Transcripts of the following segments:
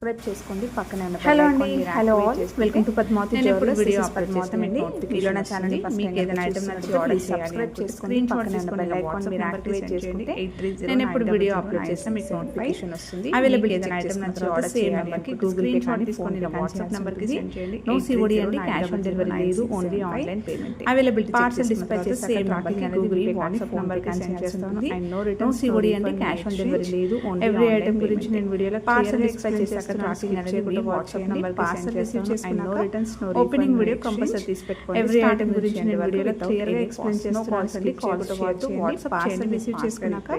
Subscribe చేసుకోండి పక్కనే ఉన్న హలో అండి hello all welcome to Padmavati jewellers video Padmavati అండి వీడియో నా ఛానల్ ని మీకు ఏదైనా ఐటమ్ నచ్చి ఆర్డర్ సబ్స్క్రైబ్ చేసుకొని పక్కనే ఉన్న బెల్ ఐకాన్ మీరు యాక్టివేట్ చేసుకుంటే నేను ఎప్పుడు వీడియో అప్లోడ్ చేస్తే మీకు నోటిఫికేషన్ వస్తుంది అవైలబుల్ ఏదైనా ఐటమ్ నచ్చి ఆర్డర్ సేమ్ నంబర్ కి గూగుల్ పే కానీ ఫోన్ పే వాట్సాప్ నంబర్ కి సెండ్ చేయండి నో సిఓడి అండి క్యాష్ ఆన్ డెలివరీ లేదు only online payment availability parcel dispatch చేస్తే సేమ్ నంబర్ కి గూగుల్ పే వాట్సాప్ నంబర్ కి సెండ్ చేస్తాను అండ్ నో సిఓడి అండి క్యాష్ ఆన్ డెలివరీ లేదు ఓన్లీ ఎవ్రీ ఐటమ్ గురించి నేను వీడియోలో పార్సల్ డిస్పాచ్ చేశాక ట్రాకింగ్ అనేది వాట్సాప్ నంబర్ పార్సల్ రిసీవ్ చేసుకున్నాక returns no opening video compulsory తీసి పెట్టుకోండి ఎవ్రీ ఐటమ్ గురించి నేను వీడియోలో క్లియర్ గా ఎక్స్ప్లెయిన్ చేస్తున్నాను కాల్ తో వాట్సాప్ పార్సల్ రిసీవ్ చేసుకున్నాక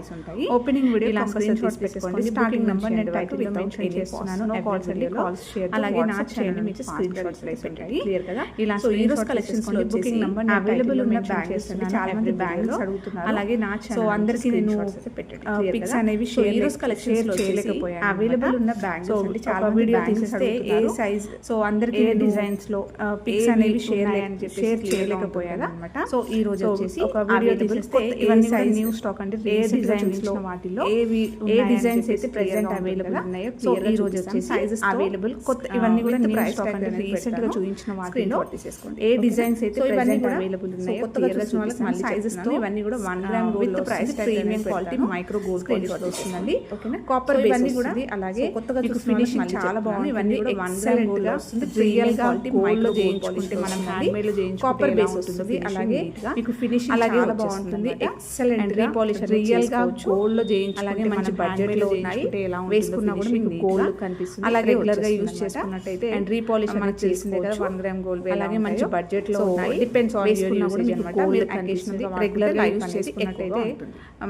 ఓపెనింగ్ వీడియో కంపల్సరీ తీసి పెట్టుకోండి స్టార్టింగ్ నంబర్ నేను టైటిల్ లో మెన్షన్ చేస్తున్నాను నో కాల్స్ అండి కాల్స్ షేర్ అలాగే నా ఛానల్ మీకు స్క్రీన్ షాట్స్ పెట్టండి క్లియర్ కదా ఇలా సో ఈ రోజు కలెక్షన్స్ లో బుకింగ్ నంబర్ అవైలబుల్ ఉన్న బ్యాంగిల్స్ చాలా మంది బ్యాంగిల్స్ అడుగుతున్నారు అలాగే నా ఛానల్ సో అందరికీ నేను పిక్స్ అనేవి షేర్ ఈ రోజు కలెక్షన్స్ లో చేయలేకపోయాను అవైలబుల్ ఉన్న బ్యాంగిల్స్ అంటే చాలా వీడియో తీస్తే ఏ సైజ్ సో అందరికి ఏ డిజైన్స్ లో పిక్స్ అనేవి షేర్ చేయలేకపోయాను అన్నమాట సో ఈ రోజు వచ్చేసి ఒక వీడియో తీస్తే ఇవన్నీ సైజ్ న్యూ స్టాక్ అంటే ఏ డిజైన్స్ లో వాటిలో ఏ డిజైన్స్ అయితే ప్రెజెంట్ అవైలబుల్ ఉన్నాయో సో ఈ రోజు వచ్చేసి సైజెస్ అవైలబుల్ కొత్త ఇవన్నీ కూడా న్యూ స్టాక్ అంటే రీసెంట్ గా చూపించిన వాటిలో ఏ డిజైన్స్ అయితే ప్రెజెంట్ అవైలబుల్ ఉన్నాయో కొత్తగా చూసిన వాళ్ళకి మళ్ళీ సైజెస్ తో ఇవన్నీ కూడా 1 gram gold with price premium quality micro gold quality వస్తుందండి ఓకేనా కాపర్ బేస్ కూడా అలాగే కొత్తగా చూసిన వాళ్ళకి చాలా బాగుంది ఇవన్నీ కూడా 1 గ్రామ్ గోల్డ్ వస్తుంది రియల్ గా గోల్డ్ లో చేయించుకుంటే మనం హ్యాండ్ మేడ్ లో చేయించుకుంటే కాపర్ బేస్ వస్తుంది అలాగే మీకు ఫినిషింగ్ చాలా బాగుంటుంది ఎక్సలెంట్ రీపాలిష్ రియల్ గా గోల్డ్ లో చేయించుకుంటే అలాగే మంచి బడ్జెట్ లో ఉన్నాయి వేసుకున్నా కూడా మీకు గోల్డ్ కనిపిస్తుంది అలాగే రెగ్యులర్ గా యూస్ చేసుకున్నట్టయితే అండ్ రీపాలిష్ మనకి తెలిసిందే కదా 1 గ్రామ్ గోల్డ్ అలాగే మంచి బడ్జెట్ లో ఉన్నాయి డిపెండ్స్ ఆన్ యూర్ యూసేజ్ అన్నమాట మీరు అకేషన్ రెగ్యులర్ గా యూస్ చేసుకున్నట్టయితే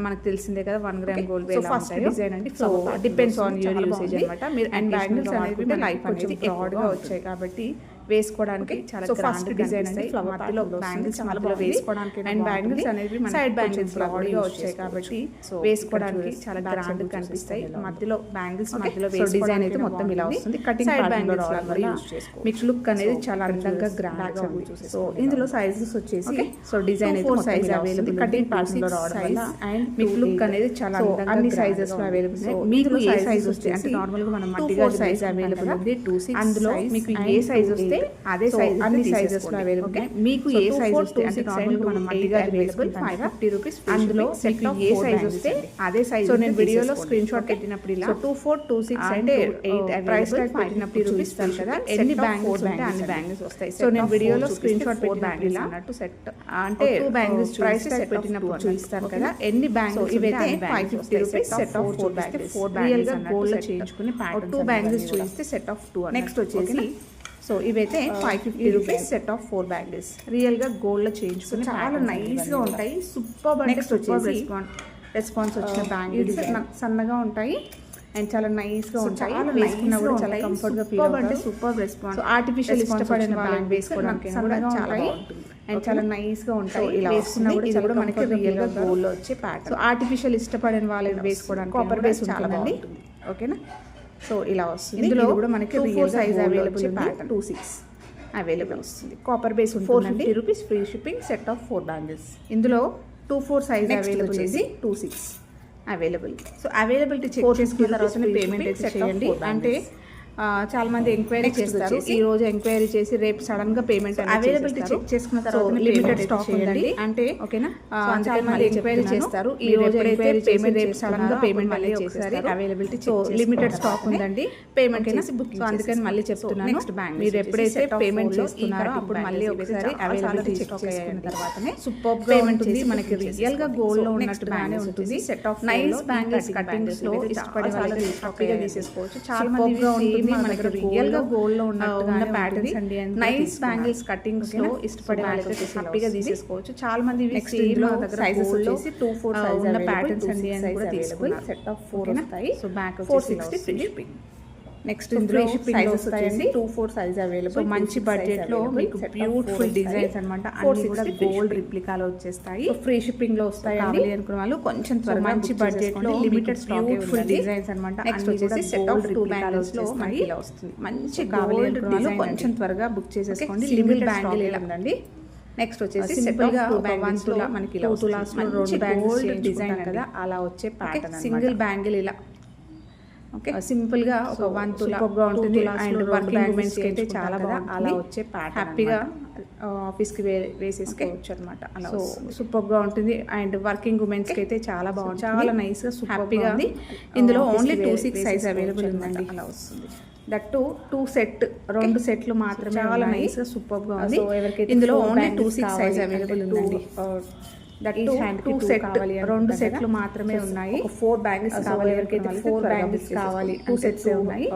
మనకు తెలిసిందే కదా 1 gram gold so first design అంటే so depends on your usage అన్నమాట మీరు అండ్ బ్యాంగిల్స్ అనేది లైఫ్ అనేది బ్రాడ్ గా వచ్చాయి కాబట్టి వేసుకోవడానికి చాలా గ్రాండ్ డిజైన్ అండి ఫ్లవర్ మధ్యలో బ్యాంగిల్స్ మధ్యలో వేసుకోవడానికి అండ్ బ్యాంగిల్స్ అనేవి సైడ్ బ్యాంగిల్స్ బ్రాడ్గా వచ్చాయి కాబట్టి వేసుకోవడానికి చాలా గ్రాండ్ కనిపిస్తాయి మధ్యలో బ్యాంగిల్స్ మధ్యలో డిజైన్ అయితే మొత్తం ఇలా వస్తుంది కటింగ్ సైడ్ బ్యాంగిల్స్ యూస్ చేసుకోవచ్చు మీకు లుక్ అనేది చాలా అందంగా గ్రాండ్ గా ఉంది సో ఇందులో సైజెస్ వచ్చేసి సో డిజైన్ అయితే 4 సైజ్ అవైలబుల్ కటింగ్ పార్ట్స్ లో రావడం వల్ల అండ్ మీకు లుక్ అనేది చాలా అందంగా అన్ని సైజెస్ లో అవైలబుల్ మీకు ఏ సైజ్ వస్తే అంటే నార్మల్ గా మనం మట్టిగా సైజ్ అవైలబుల్ ఉంది 2 అందులో మీకు ఏ సైజ్ వస్తే అదే సైజ్ అన్ని సైజెస్ లో అవైలబుల్ మీకు ఏ సైజ్ వస్తే అంటే నార్మల్ గా మనం మట్టిగా అవైలబుల్ 550 రూపీస్ అందులో సెట్ ఆఫ్ ఏ సైజ్ వస్తే అదే సైజ్ సో నేను వీడియోలో స్క్రీన్ షాట్ పెట్టినప్పుడు ఇలా 2426 అంటే 8 ప్రైస్ ట్యాగ్ పెట్టినప్పుడు చూపిస్తాను కదా ఎన్ని బ్యాంగిల్స్ ఉంటే అన్ని బ్యాంగిల్స్ వస్తాయి సో నేను వీడియోలో స్క్రీన్ షాట్ పెట్టినప్పుడు అన్నట్టు సెట్ అంటే 2 బ్యాంగిల్స్ ప్రైస్ ట్యాగ్ పెట్టినప్పుడు చూపిస్తాను కదా ఎన్ని బ్యాంగిల్స్ ఇవైతే 550 rupees set of 4 bangles real గా గోల్డ్ లో చేయించుకుని 2 బ్యాంగిల్స్ చూపిస్తే సెట్ ఆఫ్ 2 నెక్స్ట్ వచ్చేసి సో ఇవైతే 550 rupees set of 4 bangles real గా గోల్డ్ లో చేయించుకుని చాలా నైస్ గా ఉంటాయి సూపర్ నెక్స్ట్ వచ్చేసి రెస్పాన్స్ వచ్చిన బ్యాంగిల్స్ సన్నగా ఉంటాయి అండ్ చాలా నైస్ గా ఉంటాయి వేసుకున్నా కూడా చాలా కంఫర్ట్ గా ఫీల్ అంటే సూపర్ రెస్పాన్స్ ఆర్టిఫిషియల్ ఇష్టపడిన బ్యాంగిల్ వేసుకోవడానికి కూడా చాలా బాగుంటుంది అండ్ చాలా నైస్ గా ఉంటాయి ఇలా వేసుకున్నా కూడా ఇది కూడా మనకి రియల్ గా గోల్డ్ లో వచ్చే ప్యాటర్న్ సో ఆర్టిఫిషియల్ ఇష్టపడిన వాళ్ళు వేసుకోవడానికి కాపర్ బేస్ చాలా బాగుంటుంది ఓకేనా సో ఇలా వస్తుంది ఇందులో కూడా మనకి real size available pattern 26 available వస్తుంది copper base 450 rupees free shipping set of 4 bangles ఇందులో 24 సైజ్ అవైలబుల్ చేసి 26 అవైలబుల్ సో అవైలబిలిటీ చెక్ చేసుకున్న తర్వాత పేమెంట్ అయితే చేయండి అంటే చాలా మంది ఎంక్వైరీ చేస్తారు ఈ రోజు ఎంక్వైరీ చేసి రేపు సడన్ గా పేమెంట్ అవైలబిలిటీ చెక్ చేసుకున్న తర్వాత లిమిటెడ్ స్టాక్ ఉందండి అంటే ఓకేనా చాలా మంది ఎంక్వైరీ చేస్తారు ఈ రోజు ఎంక్వైరీ చేసి రేపు సడన్ గా పేమెంట్ మళ్ళీ ఒకసారి అవైలబిలిటీ సో లిమిటెడ్ స్టాక్ ఉందండి పేమెంట్ చేసి బుక్ సో అందుకని మళ్ళీ చెప్తున్నాను నెక్స్ట్ బ్యాంక్ మీరు ఎప్పుడైతే పేమెంట్ చేస్తున్నారో అప్పుడు మళ్ళీ ఒకసారి అవైలబిలిటీ చెక్ చేసుకున్న తర్వాతనే సూపర్ పేమెంట్ ఉంది మనకి రియల్ గా గోల్డ్ లో ఉన్నట్టుగానే ఉంటుంది set of nice bangles cuttings లో ఇష్టపడే వాళ్ళు హ్యాపీగా తీసేసుకోవచ్చు చాలా మంది మనకి రియల్ గా గోల్డ్ లో ఉన్న ప్యాటర్న్స్ అండి నైస్ బ్యాంగిల్స్ కటింగ్స్ లో ఇష్టపడే వాళ్ళకి హ్యాపీగా తీసేసుకోవచ్చు చాలా మంది సేమ్ సైజెస్ వచ్చేసి 24 సైజ్ ఉన్న ప్యాటర్న్స్ అండి అని కూడా తీసుకున్నారు సెట్ ఆఫ్ 4 వస్తాయి so back 460 free shipping next ఇందులో సైజెస్ వస్తాయండి 24 సైజ్ అవైలబుల్ మంచి బడ్జెట్ లో మీకు బ్యూటిఫుల్ డిజైన్స్ అన్నమాట అన్ని కూడా గోల్డ్ రిప్లికాలో వచ్చేస్తాయి ఫ్రీ షిప్పింగ్ లో వస్తాయి అనుకున్న వాళ్ళు కొంచెం త్వరగా మంచి బడ్జెట్ లో లిమిటెడ్ బ్యూటిఫుల్ డిజైన్స్ అన్నమాట నెక్స్ట్ వచ్చేసి సెట్ ఆఫ్ 2 బ్యాంగిల్స్ లో మనకి ఇలా వస్తుంది మంచి గోల్డ్ డిజైన్ కొంచెం త్వరగా బుక్ చేసేసుకోండి లిమిటెడ్ బ్యాంగిల్ ఇలా ఉందండి నెక్స్ట్ వచ్చేసి సింపుల్ గా 1 తులా మనకి ఇలా 2 తులాస్ లో 2 బ్యాంగిల్స్ డిజైన్ కదా అలా వచ్చే ప్యాటర్న్ సింగిల్ బ్యాంగిల్ ఇలా ఓకే సింపుల్ గా ఒక 1 తులా ఉంటుంది. అండ్ వర్కింగ్ ఉమెన్స్ కి అయితే చాలా బాగుంటుంది. అలా వచ్చే ప్యాటర్న్ హ్యాపీగా ఆఫీస్ కి వేసేసుకోవచ్చు అనమాట. సో సూపర్ గా ఉంటుంది. అండ్ వర్కింగ్ ఉమెన్స్ కి అయితే చాలా బాగుంటుంది, చాలా నైస్ గా హ్యాపీగా ఉంది. ఇందులో ఓన్లీ 2-6 సైజ్ అవైలబుల్ ఉందండి. అలా వస్తుంది. దట్ 2 సెట్ 2 సెట్లు మాత్రమే చాలా నైస్ గా సూపర్ గా ఉంది. ఇందులో ఓన్లీ 2-6 సైజ్ అవైలబుల్ ఉందండి. దట్ 2 సెట్ 2 సెట్లు మాత్రమే ఉన్నాయి. 4 బ్యాంగిల్స్ కావాలి, ఎవరికైతే 4 బ్యాంగిల్స్ కావాలి 2 సెట్స్ ఉన్నాయి.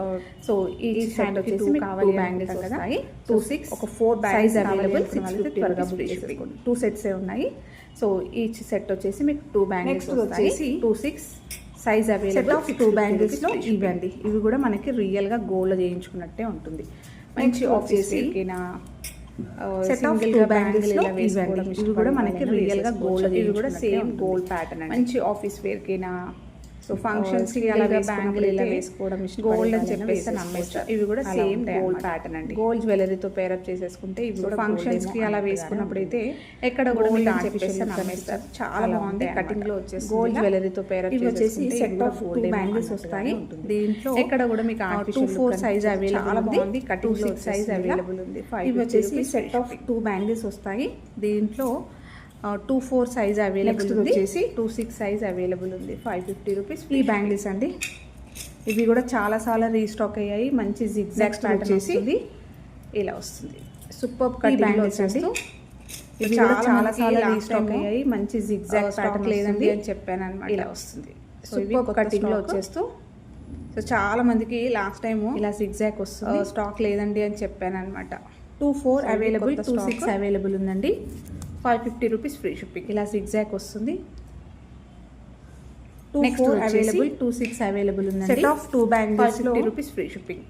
సో ఈ హ్యాండ్ వచ్చేసి కావాలి బ్యాంగిల్స్ వస్తాయి. 2-6 ఒక 4 బ్యాంగిల్స్ అవైలబుల్. 2 సెట్స్ ఉన్నాయి. సో ఈచ్ సెట్ వచ్చేసి మీకు 2 బ్యాంగిల్స్ వస్తాయి. 2-6 సైజ్ అవైలబుల్. 2 బ్యాంగిల్స్ లో ఇవ్వండి. ఇవి కూడా మనకి రియల్ గా గోల్డ్ చేయించుకున్నట్టే ఉంటుంది. మంచి ఆఫీస్ వేర్కైనా సెట్ ఆఫ్ 2 బ్యాంగిల్స్ లో ఇవి కూడా మనకి రియల్ గా గోల్డ్. ఇవి కూడా సేమ్ గోల్డ్ ప్యాటర్న్. మంచి ఆఫీస్ వేర్కైనా సో ఫంక్షన్స్ కి అలాగే బ్యాంగిల్ ఇలా వేసుకోవడం గోల్డ్ అని చెప్పేసి నమ్మేస్తారు. ఇవి కూడా సేమ్ గోల్డ్ ప్యాటర్న్ అండి. గోల్డ్ జ్యువెలరీతో పేరప్ చేసేసుకుంటే ఇవి కూడా ఫంక్షన్స్ కి అలా వేసుకున్నప్పుడు అయితే ఎక్కడ కూడా మీకు ఆర్టిఫిషియల్ నమ్మేస్తారు. చాలా బాగుంది. కటింగ్ లో వచ్చేసి గోల్డ్ జ్యువెలరీతో పేరప్ చేసేసి సెట్ ఆఫ్ 2 బ్యాంగిల్స్ వస్తాయి. దీంట్లో ఎక్కడ కూడా మీకు 2-4 సైజ్ అవైలబుల్. చాలా బాగుంది. కటింగ్ లో సైజ్ అవైలబుల్ ఉంది. ఇవి వచ్చేసి సెట్ ఆఫ్ 2 బ్యాంగిల్స్ వస్తాయి. దీంట్లో 2-4 సైజ్ అవైలబుల్ ఉంది. వచ్చేసి 2-6 సైజ్ అవైలబుల్ ఉంది. 550 రూపీస్. ఈ బ్యాంగిల్స్ అండి. ఇవి కూడా చాలా రీస్టాక్ అయ్యాయి. మంచి జిగ్జాగ్ ప్యాటర్న్ వస్తుంది. ఇలా వస్తుంది. సూపర్ కట్ బ్యాంగిల్స్ అండి. ఇవి చాలా రీస్టాక్ అయ్యాయి. మంచి జిగ్జాగ్ ప్యాటర్న్ లేదండి అని చెప్పాను అనమాట. ఇలా వస్తుంది. సో ఇవి కటింగ్ లో వచ్చేస్తూ సో చాలా మందికి లాస్ట్ టైం ఇలా జిగ్జాగ్ వస్తుంది, స్టాక్ లేదండి అని చెప్పాను అనమాట. 2-4 అవైలబుల్, 2-6 అవైలబుల్ ఉందండి. 550 రూపీస్ ఫ్రీ షిప్పింగ్. ఇలా జిగ్జాగ్ వస్తుంది. 2-4 అవైలబుల్, 2-6 అవైలబుల్ ఉందండి. Set of 2 bangles 50 rupees free shipping.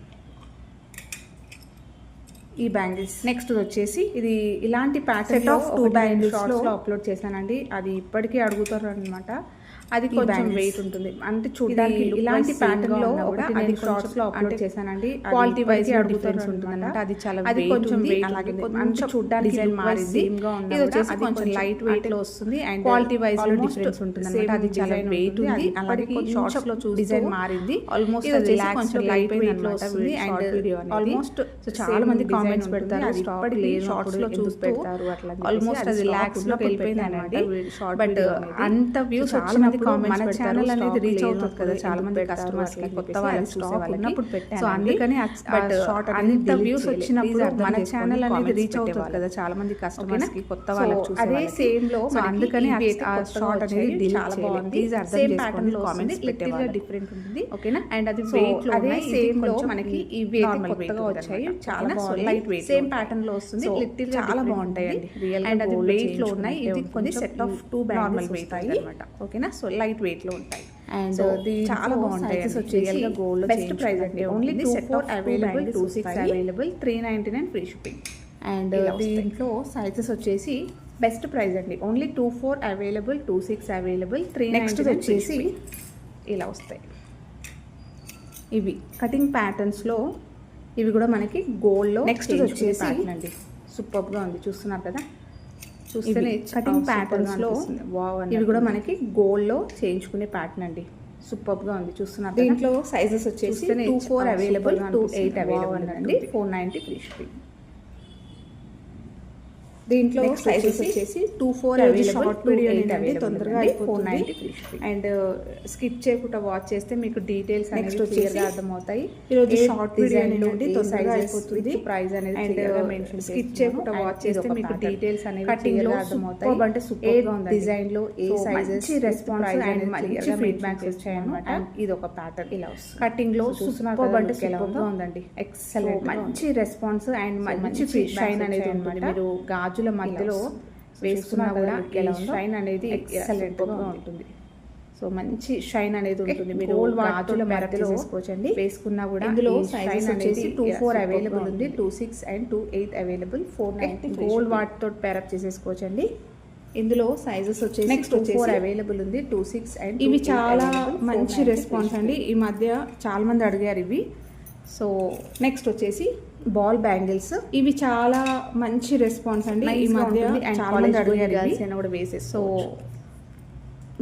ఈ బ్యాంగిల్స్ నెక్స్ట్ వచ్చేసి ఇది ఇలాంటి ప్యాటర్న్ ఆఫ్ 2 బ్యాంగిల్స్ లో అప్లోడ్ చేశానండి. అది ఇప్పటికీ అడుగుతారు అనమాట. అది కొంచెం వెయిట్ ఉంటుంది అంటే చూడడానికి ఇలాంటి ప్యాటర్న్ లో అది షార్ట్స్ లో అప్లోడ్ చేశానండి. క్వాలిటీ వైజ్ డిఫరెన్స్ ఉంటుంది. అది చాలా అది కొంచెం వెయిట్, అలాగే కొంచెం చూడడానికి డిజైన్ మారింది. ఇది వచ్చేసి కొంచెం లైట్ వెయిట్ లో వస్తుంది. అండ్ క్వాలిటీ వైజ్ లో డిఫరెన్స్ ఉంటుంది అన్నమాట. అది చాలా వెయిట్ ఉంది. అలాగే షార్ట్స్ లో డిజైన్ మారింది. ఆల్మోస్ట్ అది కొంచెం లైట్ వెయిట్ లో వస్తుంది. అండ్ ఆల్మోస్ట్ చాలా మంది కామెంట్స్ పెడతారు అది స్టాక్ లేదు, షార్ట్స్ లో చూసి పెడతారు అట్లా. ఆల్మోస్ట్ అది లాక్స్ లో వెళ్ళిపోయింది అనమాట. బట్ అంత వ్యూస్ చాలా మన ఛానల్ అనేది రీచ్ అవుతుంది కదా చాలా మంది కస్టమర్స్ కి, కొత్త వాళ్ళకి చూసే వాళ్ళకి. సో అందుకని బట్ అంత వ్యూస్ వచ్చినప్పుడు మన ఛానల్ అనేది రీచ్ అవుతుంది కదా చాలా మంది కస్టమర్స్ కి, కొత్త వాళ్ళకి చూసే అదే సేమ్ లో. సో అందుకని ఆ షార్ట్ అనేది చాలా బాగుంది. ప్లీజ్ అర్థం చేసుకోండి. కామెంట్స్ పెట్టేవాళ్ళు డిఫరెంట్ ఉంటుంది. ఓకేనా. అండ్ అది వెయిట్ లో అదే సేమ్ లో మనకి ఇవి కొత్తగా వచ్చాయి. చాలా బాగుంది. లైట్ వెయిట్ సేమ్ ప్యాటర్న్ లో వస్తుంది. లిటిల్ చాలా బాగుంటాయండి రియల్. అండ్ అది వెయిట్ లో ఉన్నాయి. ఇది కొన్ని సెట్ ఆఫ్ 2 బ్యాంగిల్స్ వస్తాయి అన్నమాట. ఓకేనా. సో లైట్ వెయిట్ లో ఉంటాయి. అండ్ చాలా బాగుంటాయి. వచ్చేసి గోల్డ్ బెస్ట్ ప్రైస్ అండి. Only 2-4 available, 2-6 available, 399 free shipping. And దీంట్లో సైజెస్ వచ్చేసి బెస్ట్ ప్రైస్ అండి. ఓన్లీ 2-4 అవైలబుల్, 2-6 అవైలబుల్, 399 వచ్చేసి ఇలా వస్తాయి. ఇవి కటింగ్ ప్యాటర్న్స్ లో ఇవి కూడా మనకి గోల్డ్ లో. నెక్స్ట్ వచ్చేసి అండి సూపర్ గా ఉంది. చూస్తున్నారు కదా, చూస్తేనే కటింగ్ ప్యాటర్న్స్ లో ఇవి కూడా మనకి గోల్డ్ లో చేయించుకునే ప్యాటర్న్ అండి. సూపర్ గా ఉంది. చూస్తున్నారు. దీంట్లో సైజెస్ వచ్చేసి 2-4 అవైలబుల్, 2-8 అవైలబుల్ అండి. 490 ఫ్రీ షిప్పింగ్. దీంట్లో సైజెస్ వచ్చేసి 2-4 అవైలబుల్, షార్ట్ వీడియో అనేది తొందరగా 490 ఫ్రీ షిప్పింగ్. అండ్ స్కిప్ చేయకుండా వాచ్ చేస్తే మీకు డీటెయిల్స్ నెక్స్ట్ వచ్చేసి అర్థమవుతాయి. ఈరోజు షార్ట్ వీడియో అనేది తొందరగా అయిపోతుంది. ప్రైస్ అనేది క్లియర్గా మెన్షన్ చేసి స్కిప్ చేయకుండా వాచ్ చేస్తే మీకు డీటెయిల్స్ అనేది క్లియర్గా అర్థమవుతాయి. అంటే సూపర్ గా ఉంది. డిజైన్ లో ఏ సైజెస్ రెస్పాన్స్ అండ్ మంచి ఫీడ్బ్యాక్స్ వచ్చాయన్నమాట. ఇది ఒక ప్యాటర్న్ ఇలా వస్తుంది. కటింగ్ లో సూపర్ అంటే సూపర్ గా ఉందండి. ఎక్సలెంట్. మంచి రెస్పాన్స్ అండ్ మంచి షైన్ అనేది ఉంది. మీరు గాజుల మధ్యలో వేసుకున్నా కూడా షైన్ అనేది ఎక్సలెంట్ గా ఉంటుంది. సో మంచి షైన్ అనేది ఉంటుంది. మీరు గాజుల మధ్యలో వేసుకోవచ్చండి. వేసుకున్నా కూడా ఇందులో సైజెస్ వచ్చేసి 2-4 అవైలబుల్ ఉంది, 2-6 అండ్ 2-8 అవైలబుల్, 490 గోల్డ్ వాట్ తోటి పేరప్ చేసేసుకోవచ్చండి. ఇందులో సైజెస్ వచ్చేసి నెక్స్ట్ 4 అవైలబుల్ ఉంది, 2-6 అండ్ ఇవి చాలా మంచి రెస్పాన్స్ అండి. ఈ మధ్య చాలా మంది అడిగారు ఇవి. సో నెక్స్ట్ వచ్చేసి బాల్ బ్యాంగిల్స్. ఇవి చాలా మంచి రెస్పాన్స్ అండి. ఈ మధ్య చాలా మంది అడిగారు కూడా వేసేసి. సో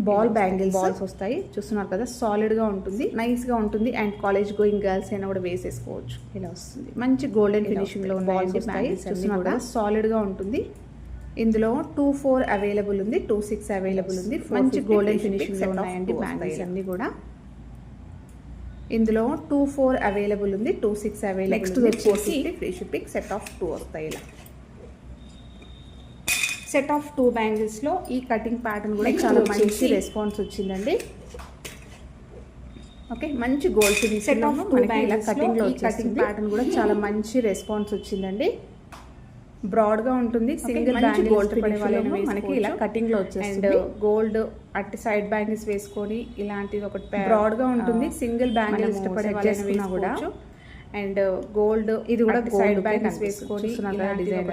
బాల్ బాల్స్ వస్తాయి, చూస్తున్నారు కదా, సాలిడ్గా ఉంటుంది, నైస్గా ఉంటుంది. అండ్ కాలేజ్ గోయింగ్ గర్ల్స్ అయినా కూడా వేసేసుకోవచ్చు. ఇలా వస్తుంది, మంచి గోల్డెన్ ఫినిషింగ్లో బాల్స్ వస్తాయి, చూస్తున్నారు కదా, సాలిడ్గా ఉంటుంది. ఇందులో 2-4 అవైలబుల్ ఉంది, 2-6 అవైలబుల్ ఉంది. మంచి గోల్డెన్ ఫినిషింగ్లో ఉన్నాయండి బ్యాంగిల్స్ అన్నీ కూడా. ఇందులో 2-4 అవైలబుల్ ఉంది, 2-6 అవైలబుల్. నెక్స్ట్ వచ్చేసి ఫ్రీ షిప్పింగ్ సెట్ ఆఫ్ 2 వస్తాయి. ఇలా సెట్ ఆఫ్ 2 బ్యాంగిల్స్లో ఈ కటింగ్ ప్యాటర్న్ కూడా చాలా మంచి రెస్పాన్స్ వచ్చిందండి. ఓకే, మంచి gold finish set of 2 bangles కటింగ్లో కటింగ్ ప్యాటర్న్ కూడా చాలా మంచి రెస్పాన్స్ వచ్చిందండి. బ్రాడ్గా ఉంటుంది, సింగిల్ బ్యాంగిల్ గోల్డ్ పడే వాళ్ళని మనకి ఇలా కటింగ్లో వచ్చేస్తుంది. అండ్ గోల్డ్ అట్టి సైడ్ బ్యాంగిల్స్ వేసుకొని ఇలాంటిది ఒకటి బ్రాడ్గా ఉంటుంది, సింగిల్ బ్యాంగిల్ ఇష్టపడే వాళ్ళని కూడా. అండ్ గోల్డ్ ఇది కూడా సైడ్ బ్యాంగిల్స్ వేసుకొని డిజైన్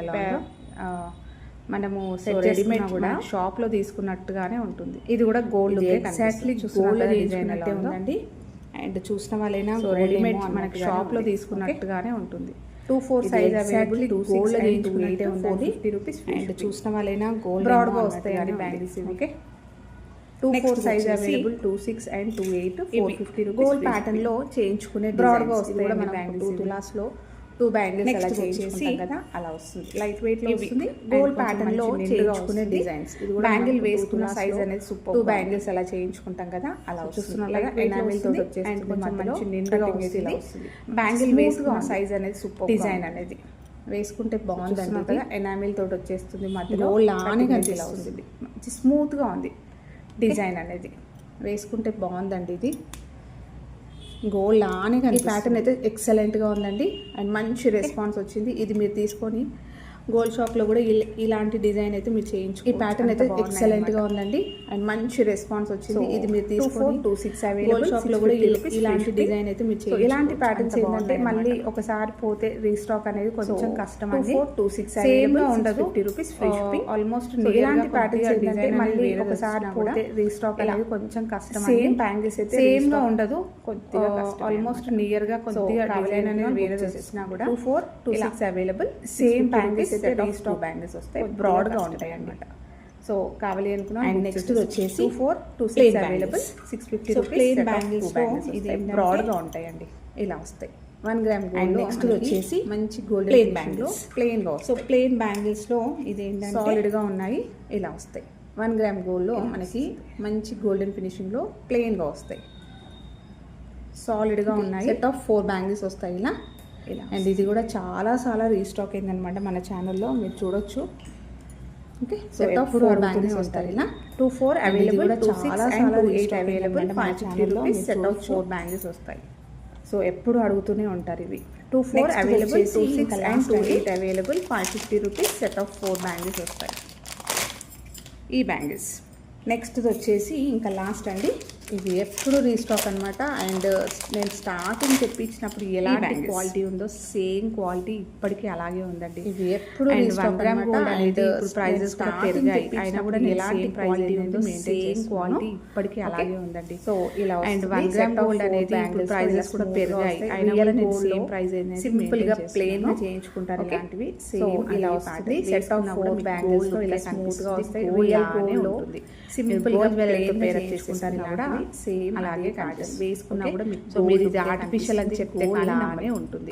మనము రెడీమేడ్ కూడా షాప్లో తీసుకున్నట్టుగానే ఉంటుంది. ఇది కూడా గోల్డ్ ఎగ్జాక్ట్లీ గోల్డ్ డిజైన్ అయితే ఉందండి. అండ్ చూసిన వాళ్ళైనా రెడీమేడ్ మనకి షాప్లో తీసుకున్నట్టుగానే ఉంటుంది. 2-4 సైజ్ అవైలబుల్, గోల్డ్ తీసుకున్నట్టే ఉందండి. 50 రూపీస్. అండ్ చూసిన వాళ్ళైనా గోల్డ్ బ్రాడ్గా వస్తాయి bangles. Okay, 2-4 size available, 2-6 and 2-8, 450 rupees. Gold pattern లో చేయించుకునే బ్రాడ్గా వస్తాయి మన బ్యాంగిల్స్. 2 తులాస్లో 2 బ్యాంగిల్స్ అలా చేయించుకుంటాం కదా, అలా వస్తుంది. లైట్ వెయిట్ లో వస్తుంది, గోల్డ్ ప్యాటర్న్ లో చేయించుకునే డిజైన్స్. ఇది కూడా బ్యాంగిల్ వేసుకున్న సైజ్ అనేది సూపర్. 2 బ్యాంగిల్స్ అలా చేయించుకుంటాం కదా, అలా చూస్తున్నారు కదా, ఎనామిల్ తోటి వచ్చేస్తుంది, మంచి నిండుగా వస్తుంది. బ్యాంగిల్ వేసుకున్న సైజ్ అనేది సూపర్. డిజైన్ అనేది వేసుకుంటే బాగుంది కదా, ఎనామిల్ తోటి వచ్చేస్తుంది, మధ్యలో లానిగా వస్తుంది, మంచి స్మూత్ గా ఉంది డిజైన్ అనేది. వేసుకుంటే బాగుందండి. ఇది గోల్డ్ లానే కానీ ప్యాటర్న్ అయితే ఎక్సలెంట్గా ఉందండి. అండ్ మంచి రెస్పాన్స్ వచ్చింది. ఇది మీరు తీసుకొని గోల్డ్ షాప్లో కూడా ఇలాంటి డిజైన్ అయితే మీరు చేయించు. ఈ ప్యాటర్న్ అయితే ఎక్సలెంట్గా ఉందండి. అండ్ మంచి రెస్పాన్స్ వచ్చింది. ఇది మీరు తీసుకొని 2-6 అవైలబుల్ షాప్లో కూడా ఇలాంటి డిజైన్ అయితే మీరు చేయించు. ఇలాంటి ప్యాటర్న్స్ ఏంటంటే మళ్ళీ ఒకసారి పోతే రీస్టాక్ అనేది కొంచెం కష్టం అండి. 2-4-2-6 సేమ్ గా ఉండదు, 50 రూపీస్ ఫ్రీ షిప్పింగ్. ఆల్మోస్ట్ ఇలాంటి ప్యాటర్న్స్ ఏంటంటే మళ్ళీ ఒకసారి పోతే రీస్టాక్ అనేది కొంచెం కష్టం. సేమ్ బ్యాంగిల్స్ అయితే సేమ్ గా ఉండదు, కొద్దిగా ఆల్మోస్ట్ నియర్ గా కొద్దిగా డిజైన్ అనేది వేరే చేసినా కూడా 2-4-2-6 available. Same bangles restock bangles వస్తాయి, బ్రాడ్ గా ఉంటాయి అన్నమాట. సో కావాలి అనుకున్నా. అండ్ నెక్స్ట్ వచ్చేసి 2-4-2-6 అవైలబుల్, 650 రూపీస్. ప్లెయిన్ బ్యాంగిల్స్ ఇది బ్రాడ్ గా ఉంటాయండి, ఇలా వస్తాయి. 1 గ్రామ్ గోల్డ్. నెక్స్ట్ వచ్చేసి మంచి గోల్డ్ ప్లెయిన్ బ్యాంగిల్స్, ప్లెయిన్ గా. సో ప్లెయిన్ బ్యాంగిల్స్ లో ఇది ఏంటంటే సాలిడ్ గా ఉన్నాయి, ఇలా వస్తాయి. 1 గ్రామ్ గోల్డ్ లో మనకి మంచి గోల్డెన్ ఫినిషింగ్ లో ప్లెయిన్ గా వస్తాయి, సాలిడ్ గా ఉన్నాయి. సెట్ ఆఫ్ 4 బ్యాంగిల్స్ వస్తాయి ఇలా. అండ్ ఇది కూడా చాలా రీస్టాక్ అయిందనమాట మన ఛానల్లో, మీరు చూడొచ్చు. ఓకే, సెట్ ఆఫ్ 4 బ్యాంగిల్స్ వస్తాయి ఇలా. 2-4 available, 2-6 available. 550 rupees set of 4 bangles వస్తాయి. సో ఎప్పుడు అడుగుతూనే ఉంటారు ఇవి. 2-4 available, 2-6 and 2-8 available. 550 rupees set of 4 bangles వస్తాయి ఈ బ్యాంగిల్స్. నెక్స్ట్ వచ్చేసి ఇంకా లాస్ట్ అండి, ఇది ఎప్పుడు రీస్టాక్ అనమాట. అండ్ నేను స్టార్టింగ్ తెప్పించినప్పుడు ఎలాంటి క్వాలిటీ ఉందో సేమ్ క్వాలిటీ ఇప్పటికీ అలాగే ఉందండి. ఇది ఎప్పుడు 1 గ్రామ్ గోల్డ్ అనేది ప్రైజెస్ కూడా పెరిగాయి, అయినా కూడా ఎలాంటి క్వాలిటీ ఉందో సేమ్ క్వాలిటీ ఇప్పటికీ అలాగే ఉందండి. సో ఇలా. అండ్ 1 గ్రామ్ గోల్డ్ అనేది ప్రైజెస్ కూడా పెరిగాయి, అయినా కూడా సేమ్ ప్రైస్ అనేది సింపుల్ గా ప్లెయిన్ గా చేయించుకుంటారు ఇలాంటివి. సేమ్ ఇలా వస్తుంది. సెట్ ఆఫ్ 4 బ్యాంగిల్స్ తో ఇలా స్మూత్ గా వస్తాయి, రియల్ గోల్డ్ లో సింపుల్ గా ప్లెయిన్ పేర్ చేసుకుంటారు కూడా సేమ్ అలాగే కనిపిస్తుంది. వేసుకున్నా కూడా మీరు ఇది ఆర్టిఫిషియల్ అని చెప్తే అలానే ఉంటుంది.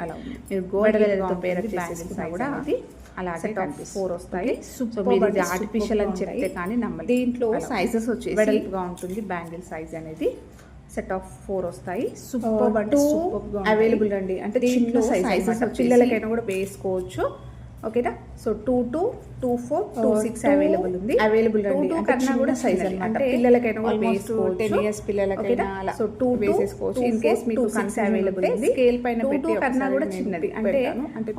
మీరు గోల్డ్ తో పేర్ చేసుకున్నా కూడా అది అలాగే కనిపిస్తుంది. 4 వస్తాయి. సో మీరు ఇది ఆర్టిఫిషియల్ అని చెప్తే కానీ నమ్మలేదు. దీంట్లో సైజెస్ వచ్చేసి వెడల్పుగా ఉంటుంది బ్యాంగిల్ సైజ్ అనేది. సెట్ ఆఫ్ 4 వస్తాయి. సూపర్ అంటే అవైలబుల్ అండి. అంటే దీంట్లో సైజెస్ పిల్లలకైనా కూడా వేసుకోవచ్చు. ఓకేనా. సో 2-4-2-6 అవైలబుల్ ఉంది, అవైలబుల్ అండి. కన్నా కూడా సైజ్ అంటే పిల్లలకైనా కూడా వేసుకోవచ్చు. 10 years పిల్లలకైనా అలా. సో 2 వేసేసుకోవచ్చు. ఇన్ కేస్ మీకు 6 అవైలబుల్ ఉంది. స్కేల్ పైన పెట్టి కన్నా కూడా చిన్నది అంటే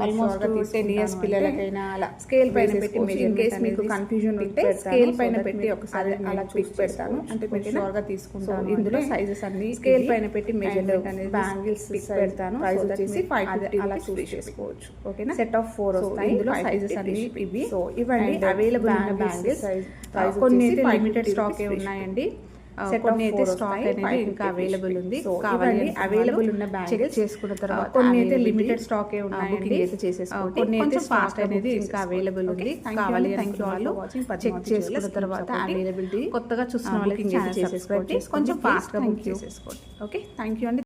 ఆల్మోస్ట్ 10 years పిల్లలకైనా అలా స్కేల్ పైన పెట్టి ఇన్ కేస్ మీకు కన్ఫ్యూజన్ ఉంటే స్కేల్ పైన పెట్టి ఒకసారి అలా చూసి పెడతాను. అంటే మీరు షూర్ గా తీసుకుంటాను. ఇందులో సైజెస్ అన్ని స్కేల్ పైన పెట్టి మెజర్మెంట్ అనేది బ్యాంగిల్స్ పెడతాను. ప్రైస్ వచ్చేసి 550 అలా చూసి చేసుకోవచ్చు. ఓకేనా. సెట్ ఆఫ్ 4 వస్తాయి. ఇందులో సైజెస్ అన్ని ఇవి. సో ఇవ్వండి అవైలబుల్ ఉన్న బ్యాంగిల్స్. కొన్ని లిమిటెడ్ స్టాక్ ఉన్నాయండి. కొన్ని అయితే స్టాక్ అనేది ఇంకా అవైలబుల్ ఉంది, కావాలి అవైలబుల్ ఉన్న బ్యాంగిల్స్ చేసుకున్న తర్వాత కొన్ని అయితే లిమిటెడ్ స్టాక్ బుకింగ్ అయితే చేసేసుకోండి. కొన్ని అయితే స్టాక్ అనేది ఇంకా అవైలబుల్ ఉంది, కావాలి అనుకున్న వాళ్ళు చెక్ చేసుకున్న తర్వాత అవైలబిలిటీ కొత్తగా చూసిన వాళ్ళకి చేసేసుకోండి, కొంచెం ఫాస్ట్ గా బుక్ చేసేసుకోండి. ఓకే, థ్యాంక్ యూ అండి.